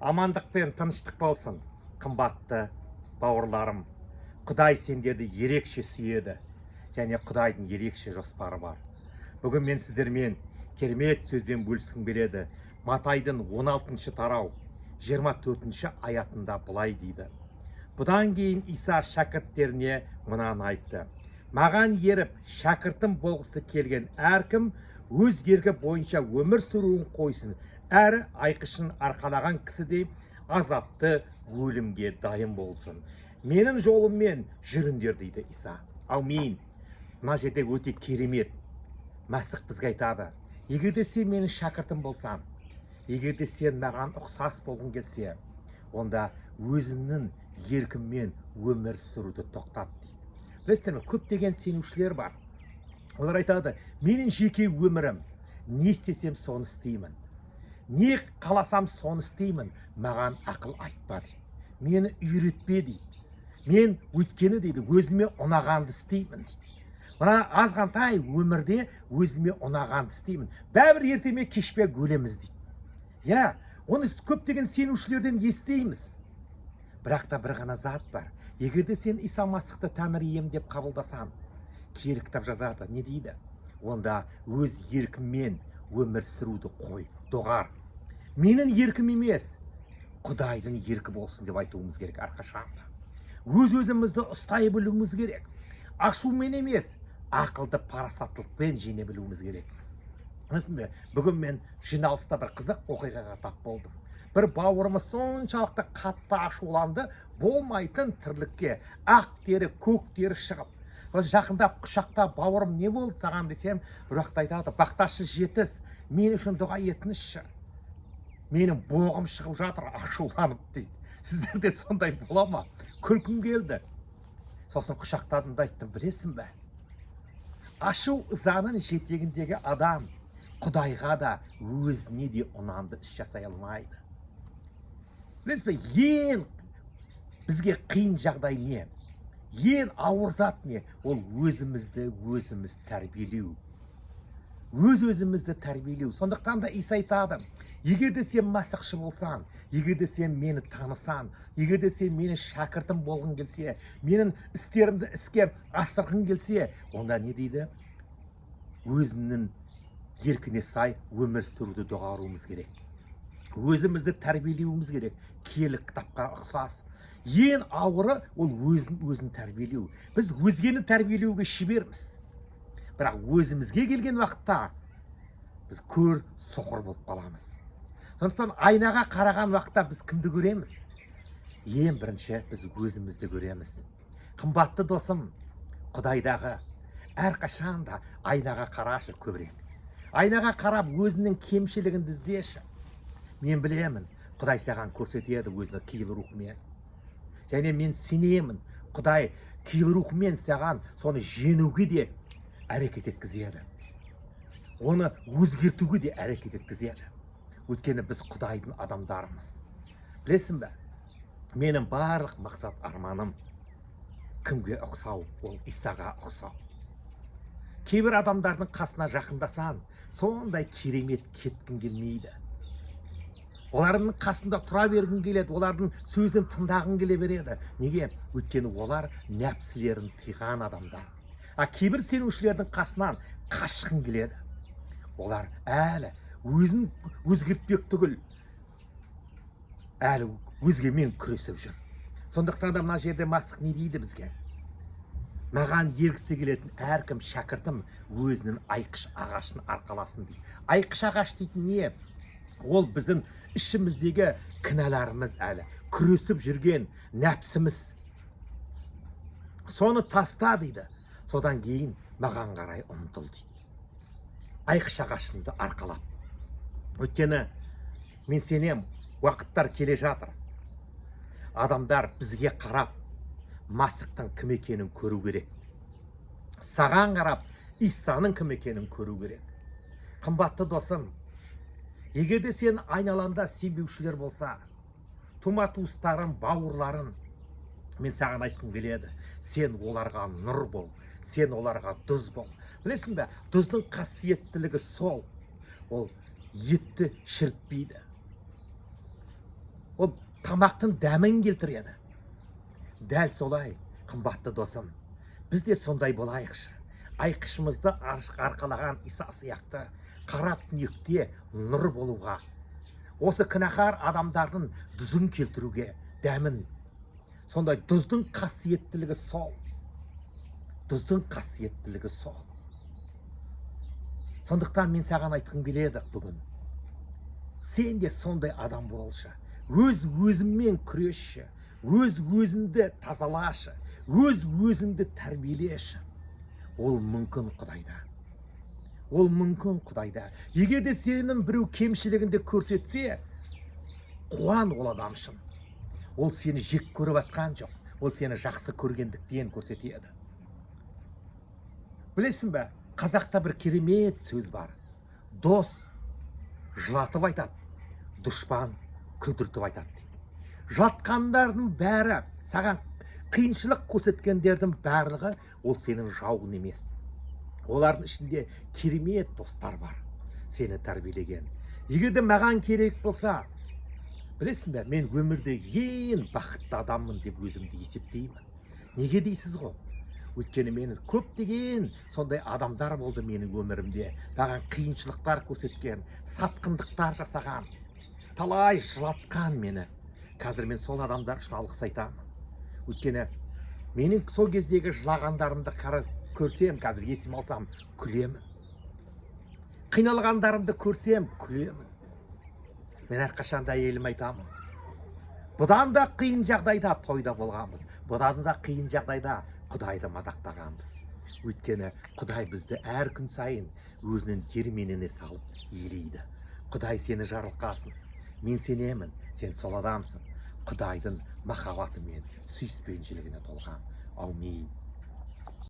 Амандық пен тыныштық болсын, қымбатты бауырларым. Құдай сендерді ерекше сүйеді, және Құдайдың ерекше жоспары бар. Бүгін мен сіздермен керемет сөзбен бөліскім келеді. Матайдың 16 тарау 24 аятында былай дейді. Бұдан кейін Иса шәкірттеріне мынаны айтты. Маған еріп, шәкіртім болғысы келген әркім өз еркі бойынша өмір сүруін қойсын, әрі айқышын арқалаған кісідей азапты өлімге дайын болсын. Менің жолыммен жүріңдер дейді Иса. Аумин. Мына жерде өте керемет. Мәсіх бізге айтады. Егерде сен менің шәкіртім болсаң, егерде сен маған ұқсас болғың келсе, онда өзіңнің еркіңмен өмір сүруді тоқтат дейді. Білесіздер ме, көптеген сенушілер бар. Олар айтады, менің жеке өмірім, не істесем соны істеймін. Не қаласам соны істеймін, маған ақыл айтпа дейді. Мені үйретпе дейді. Мен өткені дейді, өзіме ұнағанды істеймін дейді. Мына азғантай өмірде өзіме ұнағанды істеймін. Бәрібір ертеме кешпе өлеміз дейді. Я, оны көптеген сенушілерден естейміз. Бірақ та бір ғана зат бар. Егерде сен Иса Масихты Тәңір ием деп қабылдасаң, киелі кітап жазады, не дейді? Онда өз еркіммен өмір сүруді қой, доғар. Менің еркім емес, Құдайдың еркі болсын деп айтуымыз керек әрқашанда. Өз-өзімізді ұстай білуіміз керек. Ашумен емес, ақылды парасаттылықпен жеңе білуіміз керек. Бүгін мен жиналыста бір қызық оқиғаға тап болдым. Бір бауырымыз соншалықты қатты ашуланды, болмайтын тірлікке ақ тері, көк тері шығып. Жақындап құшақтап, бауырым не болды саған десем, бір уақытта айтады, бақташы жетіс, мен үшін дұға етіңізші. Менің боғым шығып жатыр, ашуланып дейді. Сіздерде сондай бола ма? Күлкім келді. Сосын құшақтадым да айттым, білесің бе? Ашу ызаның жетегіндегі адам Құдайға да өзіне де ұнамды іс жасай алмайды. Білесіз бе, ең бізге қиын жағдай не? Ең ауыр зат не? Ол өзімізді тәрбиелеу. Өз-өзімізді тәрбиелеу. Сондықтан да Иса айтады, егерде сен Масихшы болсаң, егерде сен мені танысаң, егерде сен мені шәкіртім болғың келсе, менің істерімді іске асырғың келсе, онда не дейді? Өзінің еркіне сай өмір сүруді доғаруымыз керек. Өзімізді тәрбиелеуіміз керек. Киелі кітапқа ұқсас. Ең ауыры ол өзін тәрбиелеу. Біз өзгені тәрбиелеуге шеберміз. Бірақ өзімізге келген уақытта біз көр соқыр болып қаламыз. Сондықтан айнаға қараған уақытта біз кімді көреміз? Ең бірінші біз өзімізді көреміз. Қымбатты досым, Құдайдағы әрқашанда айнаға қарашы көбірек. Айнаға қарап өзінің кемшілігін іздеші. Мен білемін, Құдай саған көрсетеді өзінің киелі рухымен. Және мен сенемін, Құдай киелі рухымен саған соны жеңуге де әрекет еткізеді. Оны өзгертуге де әрекет еткізеді. Өйткені біз Құдайдың адамдарымыз. Білесің бе? Менің барлық мақсат арманым кімге ұқсау? Ол Исаға ұқсау. Кейбір адамдардың қасына жақындасан, сондай керемет кеткің келмейді. Олардың қасында тұра бергің келеді, олардың сөзін тыңдағың келе береді. Неге? Өйткені олар нәпсілерін тыйған адамдар. Кейбір сенушілердің қасынан қашқың келеді. Олар әлі өзін өзгертпек түгіл, әлі өзгемен күресіп жүр. Сондықтан да мына жерде Масих не дейді бізге? Маған ергісі келетін әркім шәкіртім өзінің айқыш ағашын арқаласын дейді. Айқыш ағаш дейтін не? Ол біздің ішіміздегі кінәларымыз әлі, күресіп жүрген нәпсіміз. Соны таста дейді. Содан кейін маған қарай ұмтыл дейді. Айқыш ағашынды арқалап. Өйткені мен сенем, уақыттар келе жатыр. Адамдар бізге қарап, Масихтың кім екенін көру керек. Саған қарап, Исаның кім екенін көру керек. Қымбатты досым, егерде сен айналанда сенбеушілер болса, тума-туыстарың, бауырларың, мен саған айтқым келеді, сен оларға нұр бол, сен оларға тұз бол. Білесің бе, тұздың қасиеттілігі сол, ол етті шірітпейді. ол тамақтың дәмін келтіреді. Дәл солай, қымбатты досым, біз де сондай болайықшы. Айқышымызды арқалаған Иса сияқты қара түнекте нұр болуға, осы күнәһар адамдардың дүзін келтіруге, дәмін. Сондай дүздің қасиеттілігі сол. Дүздің қасиеттілігі сол. Сондықтан мен саған айтқым келеді бүгін. Сен де сондай адам болшы. Өз-өзіңмен күресші. Өз-өзіңді тазалашы. Өз-өзіңді тәрбиелеші. Ол мүмкін Құдайда. Ол мүмкін Құдайда. Егер де сенің біреу кемшілігіңді көрсетсе, қуан ол адам үшін. Ол сені жек көріп атқан жоқ. Ол сені жақсы көргендіктен көрсетеді. Білесің бе, қазақта бір керемет сөз бар. Дос жылатып айтады, дұшпан күлдіртіп айтады. Жатқандардың бәрі, саған қиыншылық көрсеткендердің барлығы ол сенің жауың емес. Олардың ішінде керемет достар бар, сені тәрбиелеген. Егер де маған керек болса, білесің бе, мен өмірде ең бақытты адаммын деп өзімді есептеймін. Неге дейсіз ғой? Өйткені мені көптеген сондай адамдар болды менің өмірімде. Маған қиыншылықтар көрсеткен, сатқындықтар жасаған, талай жылатқан мені. Қазір мен сол адамдар үшін алғыс айтамын. Өйткені менің сол кездегі жылағандарымды көрсем, қазір есім алсам, күлемін. Қиналғандарымды көрсем, күлемін. Мен әрқашанда әйеліме айтамын. Бұдан да қиын жағдайда тойда болғанбыз. Бұдан да қиын жағдайда Құдайды мадақтағанбыз. Өйткені Құдай бізді әр күн сайын өзінің терменіне салып елейді. Құдай сені жарылқасын. Мен сенемін, сен сол адамсың. Құдайдың махаббаты мен сүйіспеншілігіне толған. Аумин.